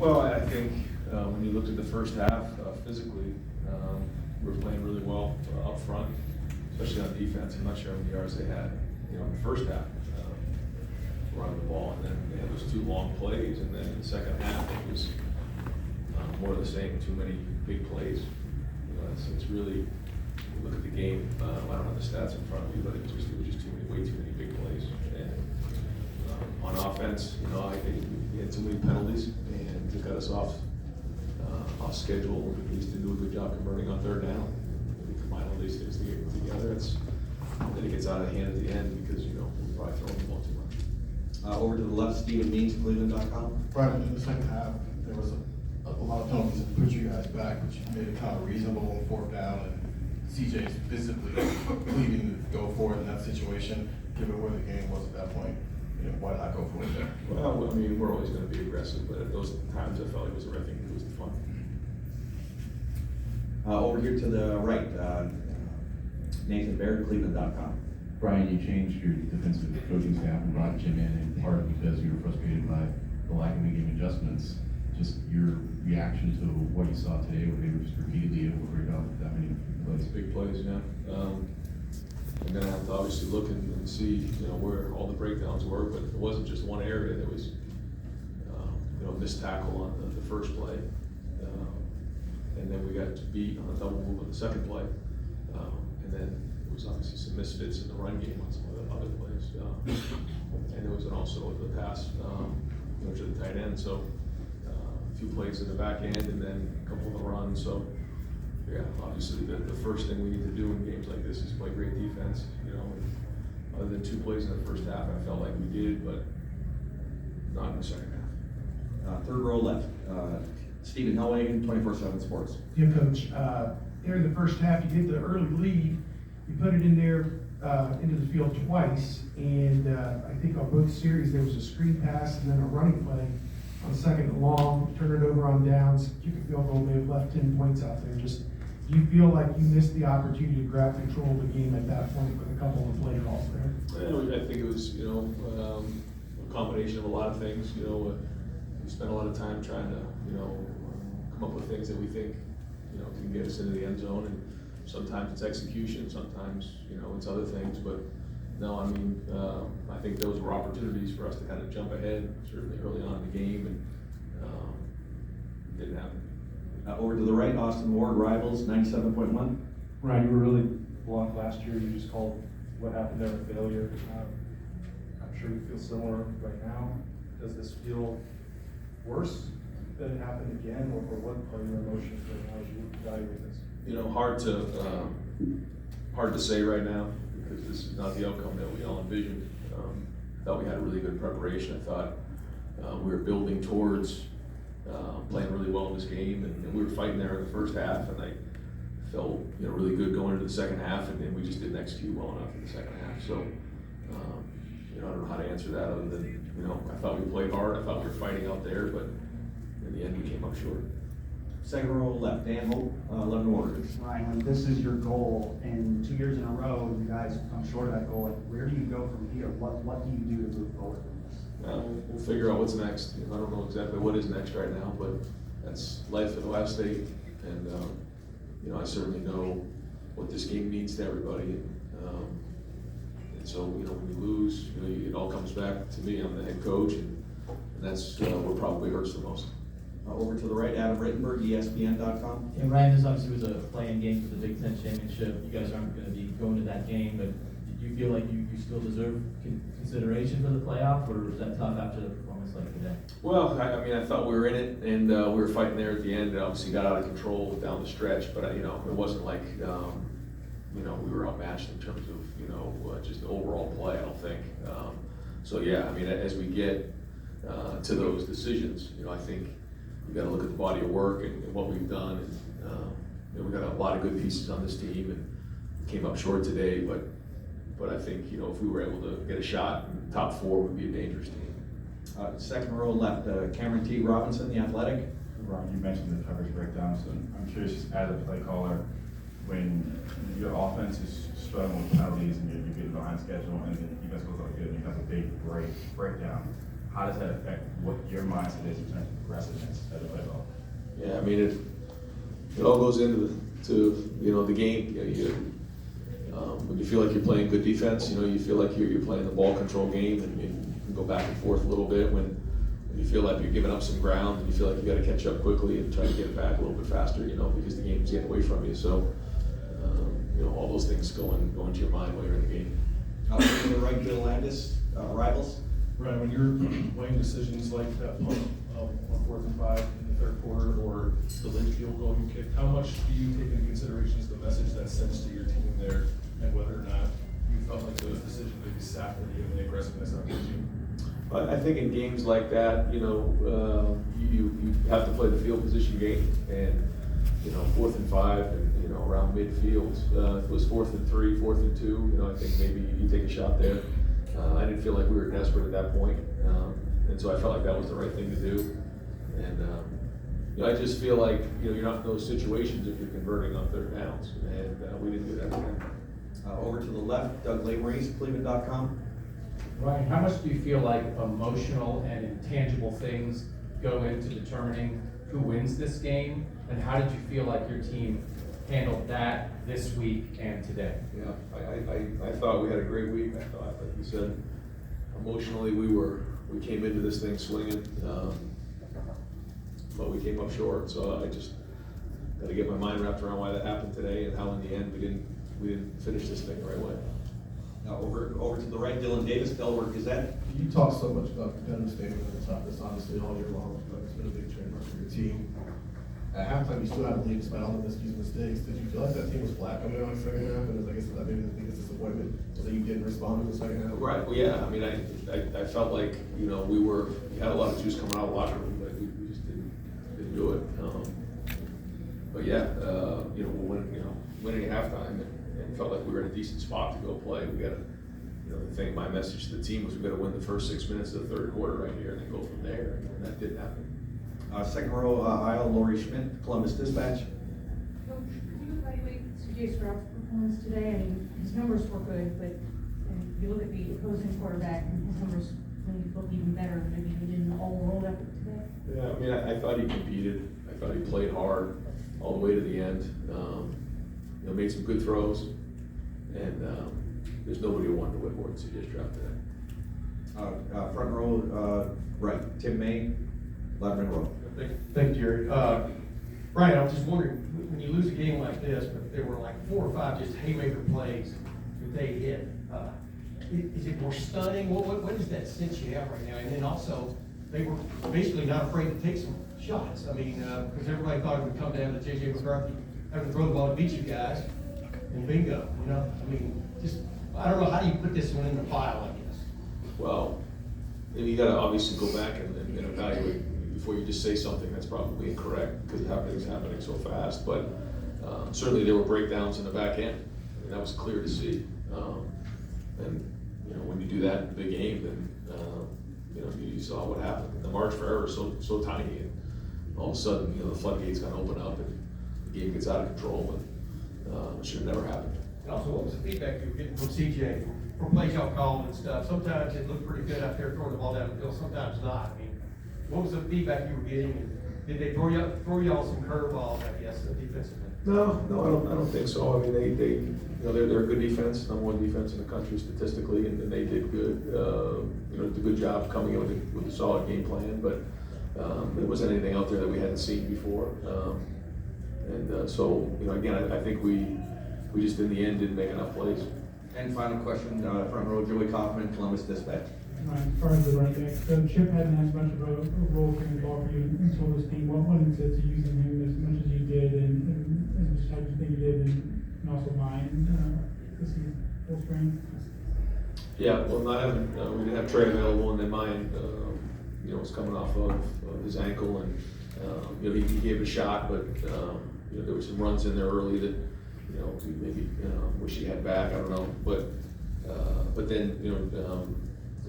Well, I think when you looked at the first half physically, we were playing really well up front, especially on defense. I'm not sure how many yards they had, in the first half running the ball, and then they had those 2 long plays, and then in the second half it was more of the same. Too many big plays. It's really, look at the game. I don't have the stats in front of me, but it was just way too many big plays. And on offense, I think we had too many penalties, and it got us off schedule. We used to do a good job converting on third down. We combine all these things together. Then it gets out of hand at the end because we're probably throwing the ball too much. Over to the left, Stephen Means, Cleveland.com. Right, in the second half, there was a lot of penalties that put you guys back, which made it kind of reasonable on fourth down, and CJ's physically pleading to go for it in that situation, given where the game was at that point. Why not go for it there? Well, we're always going to be aggressive, but at those times I felt like it was the right thing to do. It was fun. Over here to the right, Nathan Baird, Cleveland.com. Brian, you changed your defensive coaching staff and brought Jim in part because you were frustrated by the lack of in-game adjustments. Just your reaction to what you saw today, where they were just repeatedly able to break out that many plays. Big plays, yeah. I'm going to have to obviously look and see, where all the breakdowns were, but it wasn't just one area. There was, missed tackle on the first play, and then we got beat on a double move on the second play, and then there was obviously some misfits in the run game on some of the other plays, and there was also the pass, to the tight end. So a few plays in the back end, and then a couple of the runs. So. Yeah, obviously the first thing we need to do in games like this is play great defense, and other than 2 plays in the first half, I felt like we did, but not in the second half. Third row left, Stephen Hellwagen, 24/7 Sports. Yeah, Coach, there in the first half, you get the early lead, you put it in there into the field twice, and I think on both series there was a screen pass and then a running play on second and long, turn it over on downs, kick a field goal, may have left 10 points out there. Do you feel like you missed the opportunity to grab control of the game at that point with a couple of play calls there? I think it was, a combination of a lot of things. We spent a lot of time trying to, come up with things that we think, can get us into the end zone. And sometimes it's execution, sometimes, it's other things. But no, I think those were opportunities for us to kind of jump ahead, certainly early on in the game, and it didn't happen. Over to the right, Austin Ward, Rivals, 97.1. Ryan, you were really blunt last year. You just called what happened there a failure. I'm sure you feel similar right now. Does this feel worse than it happened again, or what are your emotions right now as you evaluate this? Hard to say right now, because this is not the outcome that we all envisioned. I thought we had a really good preparation. I thought we were building towards playing really well in this game, and we were fighting there in the first half, and I felt really good going into the second half, and then we just didn't execute well enough in the second half. So I don't know how to answer that other than I thought we played hard. I thought we were fighting out there, but in the end we came up short. Second row left, Dan Hope, 11 Warriors. Ryan, when this is your goal, and 2 years in a row, you guys come short of that goal, where do you go from here? What do you do to move forward from this? We'll figure out what's next. I don't know exactly what is next right now, but that's life at Ohio State, and I certainly know what this game means to everybody. And so when you lose, it all comes back to me. I'm the head coach, and that's what probably hurts the most. Over to the right, Adam Rittenberg, ESPN.com. And Ryan, this obviously was a play-in game for the Big Ten Championship. You guys aren't going to be going to that game, but do you feel like you still deserve consideration for the playoff, or is that tough after the performance like today? Well, I thought we were in it, and we were fighting there at the end. It obviously got out of control down the stretch, but it wasn't like we were outmatched in terms of just the overall play. I don't think. So yeah, as we get to those decisions, I think we got to look at the body of work and what we've done. And we've got a lot of good pieces on this team, and came up short today. But I think if we were able to get a shot, top 4 would be a dangerous team. Second row left, Cameron T. Robinson, The Athletic. Ron, you mentioned the coverage breakdowns, and I'm curious, just as a play caller, when your offense is struggling with penalties and you're getting behind schedule, and then you guys go like good and you have a big breakdown, how does that affect what your mindset is in terms of aggressiveness as a player? Yeah, I mean, it all goes into the game. When you feel like you're playing good defense, you feel like you're playing the ball control game, and you can go back and forth a little bit. When you feel like you're giving up some ground, and you feel like you got to catch up quickly and try to get it back a little bit faster, because the game's getting away from you. So, all those things go into your mind while you're in the game. To the right, Bill Landis, rivals. Right, when you're weighing decisions like that punt on 4th and 5 in the third quarter, or the late field goal you kicked, how much do you take into consideration the message that sends to your team there, and whether or not you felt like the decision maybe sapped the aggressiveness out of your team? I think in games like that, you have to play the field position game, and 4th and 5, and around midfield. If it was 4th and 3, 4th and 2, I think maybe you take a shot there. I didn't feel like we were desperate at that point, and so I felt like that was the right thing to do. And I just feel like you're not in those situations if you're converting on 3rd downs, and we didn't do that again. Over to the left, Doug Labreeze, Cleveland.com. Ryan, how much do you feel like emotional and intangible things go into determining who wins this game? And how did you feel like your team handled that this week and today? Yeah, I thought we had a great week. I thought, like you said, emotionally we came into this thing swinging, but we came up short. So I just got to get my mind wrapped around why that happened today, and how in the end we didn't finish this thing the right way. Now over to the right, Dylan Davis, Delaware Gazette. You talk so much about competitive standing at the top. That's honestly all year long, but it's been a big trademark for your team. At halftime, you still had a lead despite all the mistakes. Did you feel like that team was flat coming out in the second half? And I guess that maybe the biggest disappointment was that you didn't respond in the second half. Right. Well, yeah. I mean, I felt like we had a lot of juice coming out of the locker room, but we just didn't do it. But yeah, winning at halftime, and felt like we were in a decent spot to go play. We got to. The thing, my message to the team was we got to win the first 6 minutes of the 3rd quarter right here, and then go from there. And that didn't happen. Second row aisle, Lori Schmidt, Columbus Dispatch. Coach, could you evaluate C.J. Stroud's performance today? I mean, his numbers were good, but if you look at the opposing quarterback, and his numbers maybe look even better. Maybe he didn't all roll up today. Yeah, I mean, I thought he competed. I thought he played hard all the way to the end. Made some good throws, and there's nobody who won the Whitmore C.J. Stroud today. Front row, right, Tim May, Letterman Row. Thank you, Jerry. Ryan, I was just wondering, when you lose a game like this, but there were like 4 or 5 just haymaker plays that they hit, is it more stunning? What is that sense you have right now? And then also, they were basically not afraid to take some shots. I mean, because everybody thought it would come down to J.J. McCarthy having to throw the ball to beat you guys, and bingo, I mean, I don't know, how do you put this one in the file, I guess? Well, you got to obviously go back and evaluate before you just say something that's probably incorrect, because everything's happening so fast. But certainly there were breakdowns in the back end. I mean, that was clear to see. And when you do that in the big game, then you saw what happened. The margin for error is so tiny, and all of a sudden the floodgates kind of open up, and the game gets out of control, and it should have never happened. And also, what was the feedback you were getting from CJ for plays y'all called and stuff? Sometimes it looked pretty good out there throwing the ball down the field, sometimes not. I mean, what was the feedback you were getting? And did they throw y'all some curveballs, I guess, defensively? No, I don't think so. I mean, they're a good defense, #1 defense in the country statistically, and they did good. Did a good job coming in with a solid game plan, but there wasn't anything out there that we hadn't seen before. So again, I think we just in the end didn't make enough plays. And final question, front row, Joey Kaufman, Columbus Dispatch. As far as the running back, Chip hadn't had much of a role carrying the ball for you until this team. What went into using him as much as you did, and as much as you think you did, and also mine this season, full strength? Yeah, well, not having we didn't have Trey available, and then mine, was coming off of his ankle, and he gave it a shot, but there were some runs in there early that we maybe wish he had back. I don't know, but then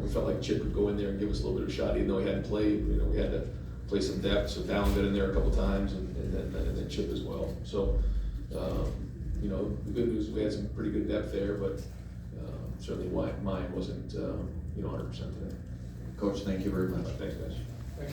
we felt like Chip could go in there and give us a little bit of a shot, even though he hadn't played. We had to play some depth, so Dallin got in there a couple times, and then Chip as well. So the good news, we had some pretty good depth there, but certainly mine wasn't 100% today. Coach, thank you very much. Thanks, guys.